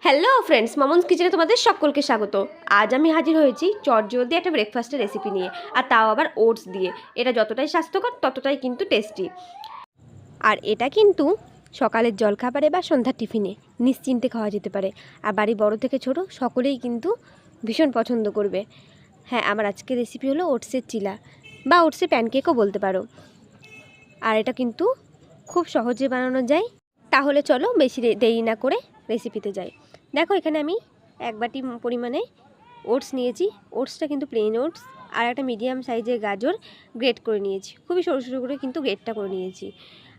Hello friends, Mamun's কিচেনে তোমাদের সকলকে স্বাগত। আজ আমি হাজির হয়েছি চটজলদি একটা ব্রেকফাস্টের রেসিপি নিয়ে, আর তাও আবার ওটস দিয়ে। এটা যতটাই স্বাস্থ্যকর ততটাই কিন্তু টেস্টি। আর এটা কিন্তু সকালের জলখাবারে বা সন্ধ্যার টিফিনে নিশ্চিন্তে খাওয়া যেতে পারে। আর বাড়ি বড় থেকে ছোট সকলেই কিন্তু ভীষণ পছন্দ করবে। হ্যাঁ, আমার আজকের রেসিপি হলো ওটসের চিলা বা ওটসের প্যানকেকও বলতে পারো। আর এটা কিন্তু খুব সহজে বানানো যায়। তাহলে চলো বেশি দেরি না করে রেসিপিতে যাই। দেখো, এখানে আমি 1 বাটি পরিমাণে ওটস নিয়েছি। ওটসটা কিন্তু প্লেন ওটস। আর একটা মিডিয়াম সাইজের গাজর গ্রেট করে নিয়েছি, খুবই সরু সরু করে কিন্তু গ্রেটটা করে নিয়েছি।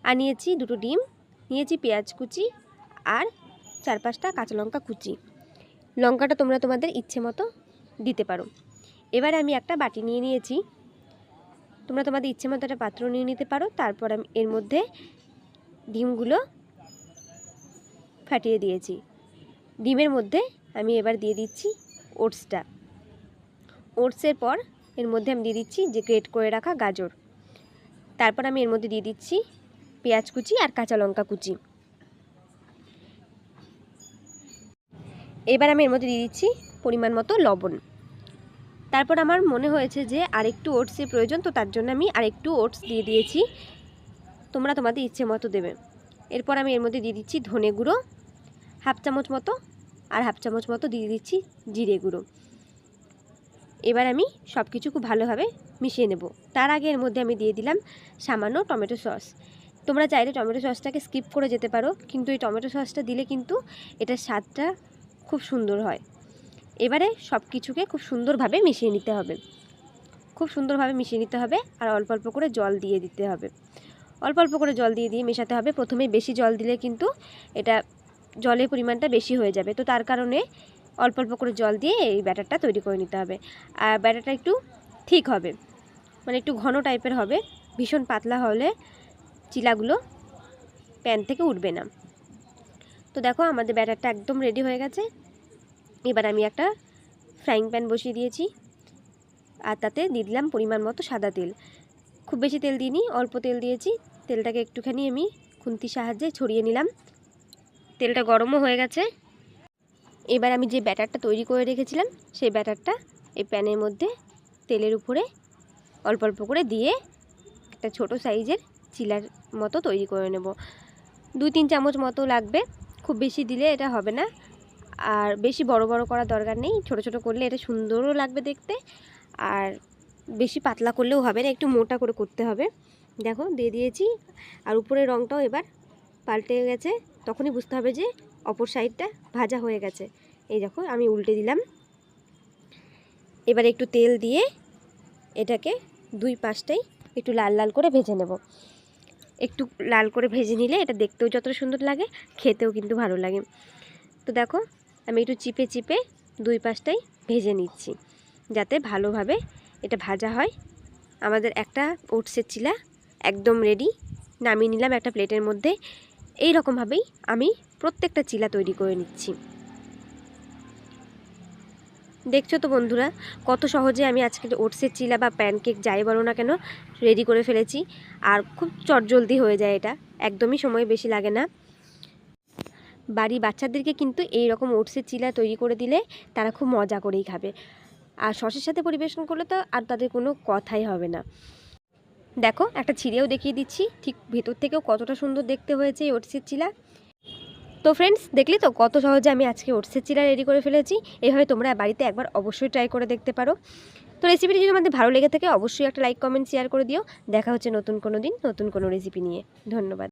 আর নিয়েছি 2টো ডিম, নিয়েছি পেঁয়াজ কুচি আর 4-5টা কাঁচা লঙ্কা কুচি। লঙ্কাটা তোমরা তোমাদের ইচ্ছে মতো দিতে পারো। এবারে আমি একটা বাটি নিয়ে নিয়েছি, তোমরা তোমাদের ইচ্ছে মতো একটা পাত্র নিয়ে নিতে পারো। তারপর আমি এর মধ্যে ডিমগুলো ফাটিয়ে দিয়েছি। ডিমের মধ্যে আমি এবার দিয়ে দিচ্ছি ওটসটা। ওটসের পর এর মধ্যে আমি দিয়ে দিচ্ছি যে গ্রেট করে রাখা গাজর। তারপর আমি এর মধ্যে দিয়ে দিচ্ছি পেঁয়াজ কুচি আর কাঁচা লঙ্কা কুচি। এবার আমি এর মধ্যে দিয়ে দিচ্ছি পরিমাণ মতো লবণ। তারপর আমার মনে হয়েছে যে আরেকটু ওটসের প্রয়োজন, তো তার জন্য আমি আরেকটু ওটস দিয়ে দিয়েছি। তোমরা তোমাদের ইচ্ছে মতো দেবে। এরপর আমি এর মধ্যে দিয়ে দিচ্ছি ধনে গুঁড়ো 1/2 চামচ মতো, আর 1/2 চামচ মতো দিয়ে দিচ্ছি জিরে গুঁড়ো। এবার আমি সব কিছু খুব ভালোভাবে মিশিয়ে নেব। তার আগে এর মধ্যে আমি দিয়ে দিলাম সামান্য টমেটো সস। তোমরা চাইলে টমেটো সসটাকে স্কিপ করে যেতে পারো, কিন্তু এই টমেটো সসটা দিলে কিন্তু এটার স্বাদটা খুব সুন্দর হয়। এবারে সব কিছুকে খুব সুন্দরভাবে মিশিয়ে নিতে হবে, খুব সুন্দরভাবে মিশিয়ে নিতে হবে। আর অল্প অল্প করে জল দিয়ে দিতে হবে, অল্প অল্প করে জল দিয়ে মেশাতে হবে। প্রথমে বেশি জল দিলে কিন্তু এটা জলের পরিমাণটা বেশি হয়ে যাবে, তো তার কারণে অল্প অল্প করে জল দিয়ে এই ব্যাটারটা তৈরি করে নিতে হবে। আর ব্যাটারটা একটু ঠিক হবে, মানে একটু ঘন টাইপের হবে। ভীষণ পাতলা হলে চিলাগুলো প্যান থেকে উঠবে না। তো দেখো, আমাদের ব্যাটারটা একদম রেডি হয়ে গেছে। এবার আমি একটা ফ্রাইং প্যান বসিয়ে দিয়েছি, আর তাতে দিয়ে দিলাম পরিমাণ মতো সাদা তেল। খুব বেশি তেল দিইনি, অল্প তেল দিয়েছি। তেলটাকে একটুখানি আমি খুন্তির সাহায্যে ছড়িয়ে নিলাম। তেলটা গরমও হয়ে গেছে। এবার আমি যে ব্যাটারটা তৈরি করে রেখেছিলাম সেই ব্যাটারটা এই প্যানের মধ্যে তেলের উপরে অল্প অল্প করে দিয়ে একটা ছোট সাইজের চিলার মতো তৈরি করে নেব। 2-3 চামচ মতো লাগবে, খুব বেশি দিলে এটা হবে না। আর বেশি বড় বড় করার দরকার নেই, ছোট ছোট করলে এটা সুন্দরও লাগবে দেখতে। আর বেশি পাতলা করলেও হবে না, একটু মোটা করে করতে হবে। দেখো, দিয়ে দিয়েছি। আর উপরের রঙটাও এবার পাল্টে গেছে, তখনই বুঝতে হবে যে অপর সাইডটা ভাজা হয়ে গেছে। এই দেখো, আমি উল্টে দিলাম। এবার একটু তেল দিয়ে এটাকে 2 পাশটাই একটু লাল লাল করে ভেজে নেব। একটু লাল করে ভেজে নিলে এটা দেখতেও যতটা সুন্দর লাগে, খেতেও কিন্তু ভালো লাগে। তো দেখো, আমি একটু চিপে চিপে 2 পাশটাই ভেজে নিচ্ছি যাতে ভালোভাবে এটা ভাজা হয়। আমাদের একটা ওটসের চিলা একদম রেডি। নামিয়ে নিলাম একটা প্লেটের মধ্যে। এই রকমভাবেই আমি প্রত্যেকটা চিলা তৈরি করে নিচ্ছি। দেখছো তো বন্ধুরা, কত সহজে আমি আজকে ওটসের চিলা বা প্যানকেক যাই বলো না কেন রেডি করে ফেলেছি। আর খুব চটজলদি হয়ে যায়, এটা একদমই সময় বেশি লাগে না। বাড়ি বাচ্চাদেরকে কিন্তু এই রকম ওটসের চিলা তৈরি করে দিলে তারা খুব মজা করেই খাবে। আর সসের সাথে পরিবেশন করলে তো আর তাদের কোনো কথাই হবে না। দেখো, একটা ছিঁড়েও দেখিয়ে দিচ্ছি ঠিক ভেতর থেকেও কতটা সুন্দর দেখতে হয়েছে এই ওটসের চিলা। তো ফ্রেন্ডস, দেখলি তো কত সহজে আমি আজকে ওটসের চিলা রেডি করে ফেলেছি। এভাবে তোমরা বাড়িতে একবার অবশ্যই ট্রাই করে দেখতে পারো। তো রেসিপিটি যদি আমাদের ভালো লেগে থাকে অবশ্যই একটা লাইক কমেন্ট শেয়ার করে দিও। দেখা হচ্ছে নতুন কোনো দিন নতুন কোনো রেসিপি নিয়ে। ধন্যবাদ।